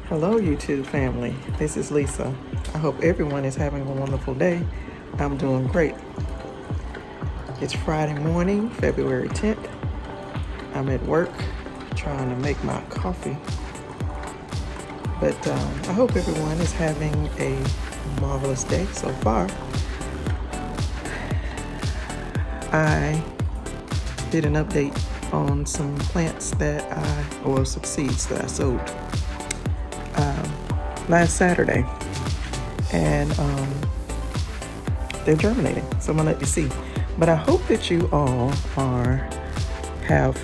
Hello, YouTube family. This is Lisa. I hope everyone is having a wonderful day. I'm doing great. It's Friday morning, February 10th. I'm at work trying to make my coffee. But I hope everyone is having a marvelous day so far. I did an update on some plants or some seeds that I sowed last Saturday, and they're germinating. So I'm gonna let you see. But I hope that you all have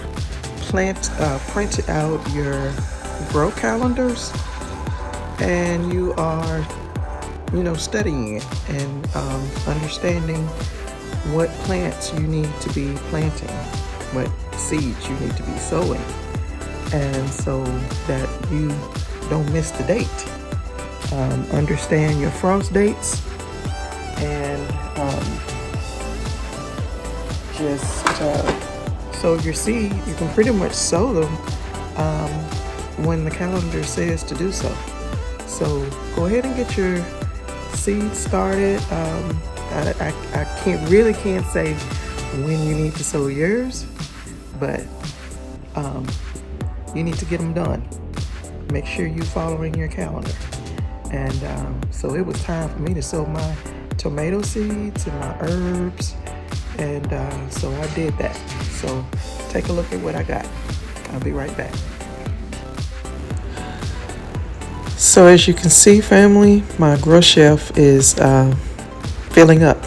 printed out your grow calendars, and you are, studying it and understanding what plants you need to be planting, what seeds you need to be sowing, and so that you don't miss the date. Understand your frost dates, and just sow your seed. You can pretty much sow them when the calendar says to do so. So go ahead and get your seeds started. I can't say when you need to sow yours, but you need to get them done. Make sure you're following your calendar. And so it was time for me to sow my tomato seeds and my herbs, and so I did that. So take a look at what I got. I'll be right back. So as you can see, family, my grow shelf is filling up.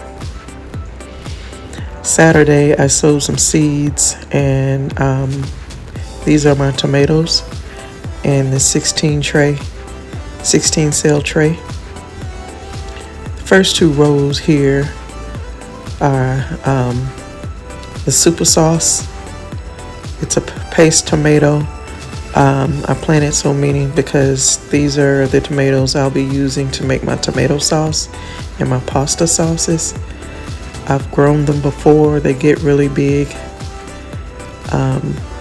Saturday I sowed some seeds, and these are my tomatoes in the 16 cell tray. The first two rows here are the super sauce. It's a paste tomato. I planted so many because these are the tomatoes I'll be using to make my tomato sauce and my pasta sauces. I've grown them before. They get really big.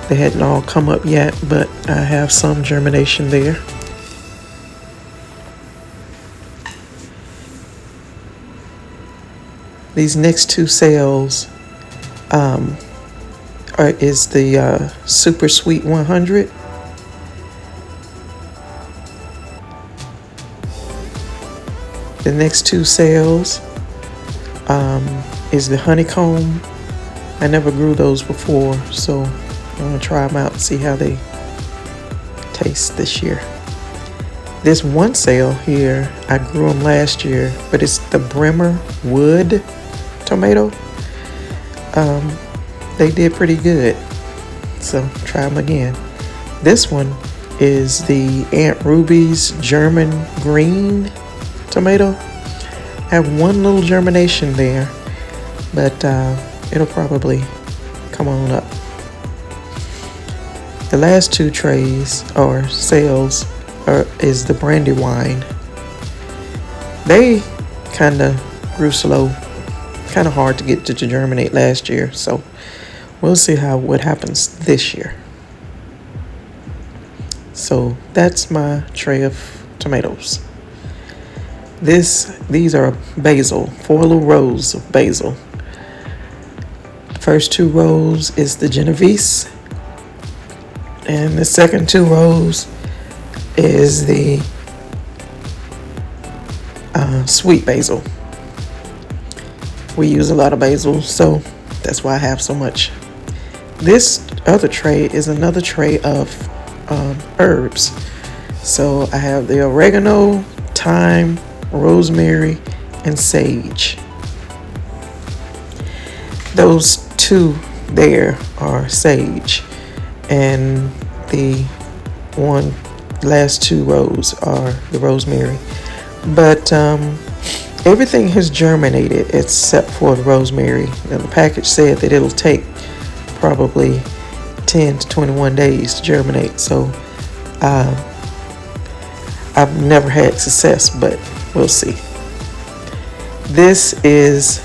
They hadn't all come up yet, but I have some germination there. These next two cells is the Super Sweet 100. The next two cells is the honeycomb. I never grew those before, so I'm gonna try them out and see how they taste this year. This one cell here, I grew them last year, but it's the Bremer Wood tomato. They did pretty good, so try them again. This one is the Aunt Ruby's German green tomato. I have one little germination there, but it'll probably come on up. The last two trays or cells is the Brandywine. They kind of grew slow, kind of hard to get to germinate last year, so we'll see what happens this year. So that's my tray of tomatoes. These are basil, 4 little rows of basil. The first 2 rows is the Genovese, and the second 2 rows is the sweet basil. We use a lot of basil, so that's why I have so much. This other tray is another tray of herbs. So I have the oregano, thyme, rosemary, and sage. Those 2 there are sage, and the last 2 rows are the rosemary. But everything has germinated except for the rosemary. Now, the package said that it'll take probably 10 to 21 days to germinate, so I've never had success, but we'll see. This is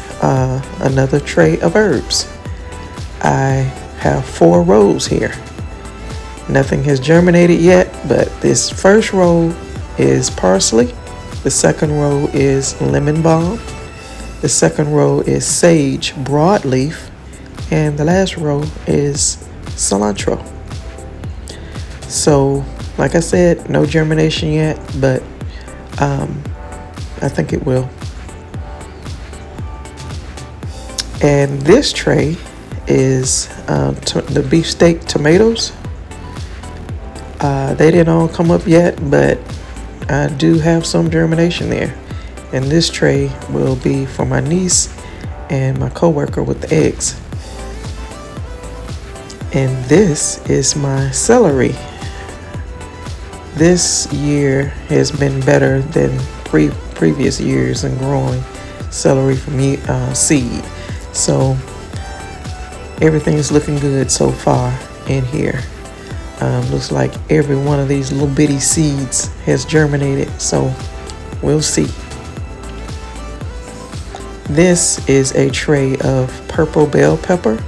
another tray of herbs. I have 4 rows here. Nothing has germinated yet, but this first row is parsley. The second row is lemon balm. The second row is sage broadleaf. And the last row is cilantro. So, like I said, no germination yet, but I think it will. And this tray is the beefsteak tomatoes. They didn't all come up yet, but I do have some germination there. And this tray will be for my niece and my coworker with the eggs. And this is my celery. This year has been better than previous years in growing celery from seed. So everything is looking good so far in here. Looks like every one of these little bitty seeds has germinated, so we'll see. This is a tray of purple bell pepper.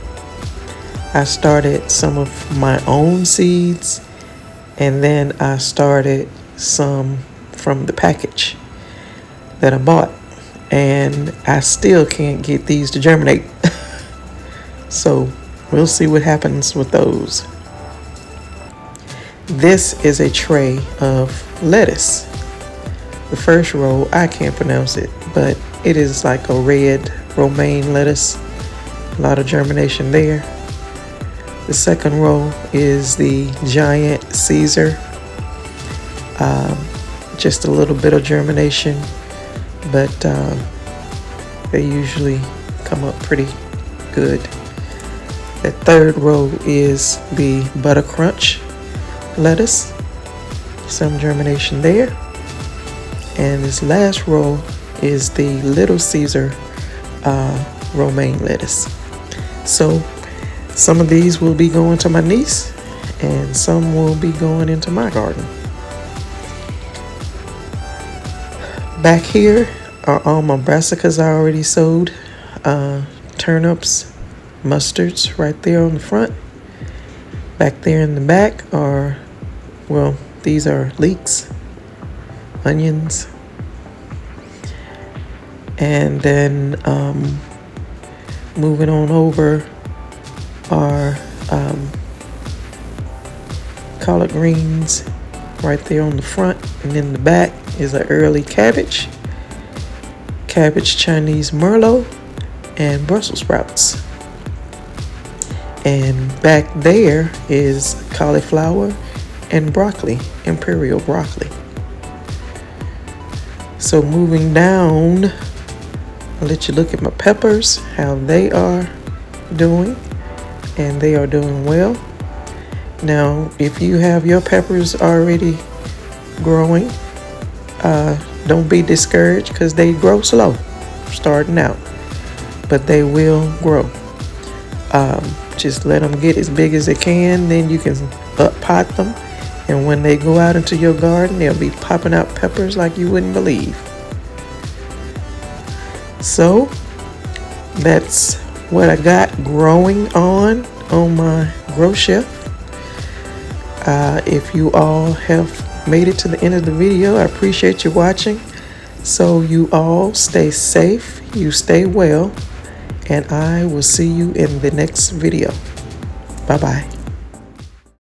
I started some of my own seeds, and then I started some from the package that I bought, and I still can't get these to germinate. So we'll see what happens with those. This is a tray of lettuce. The first row, I can't pronounce it, but it is like a red romaine lettuce. A lot of germination there. The second row is the giant Caesar. Just a little bit of germination, but they usually come up pretty good. The third row is the Butter Crunch lettuce. Some germination there. And this last row is the Little Caesar romaine lettuce. So some of these will be going to my niece, and some will be going into my garden. Back here are all my brassicas I already sowed. Turnips, mustards right there on the front. Back there in the back are, well, these are leeks, onions. And then moving on over are collard greens right there on the front, and in the back is an early cabbage, Chinese Merlot, and Brussels sprouts. And back there is cauliflower and broccoli, imperial broccoli. So moving down, I'll let you look at my peppers, how they are doing, and they are doing well. Now, if you have your peppers already growing, don't be discouraged, because they grow slow starting out, but they will grow. Just let them get as big as they can, then you can pot them, and when they go out into your garden, they'll be popping out peppers like you wouldn't believe. So that's what I got growing on my grow shelf. If you all have made it to the end of the video, I appreciate you watching. So you all stay safe, you stay well, and I will see you in the next video. Bye-bye.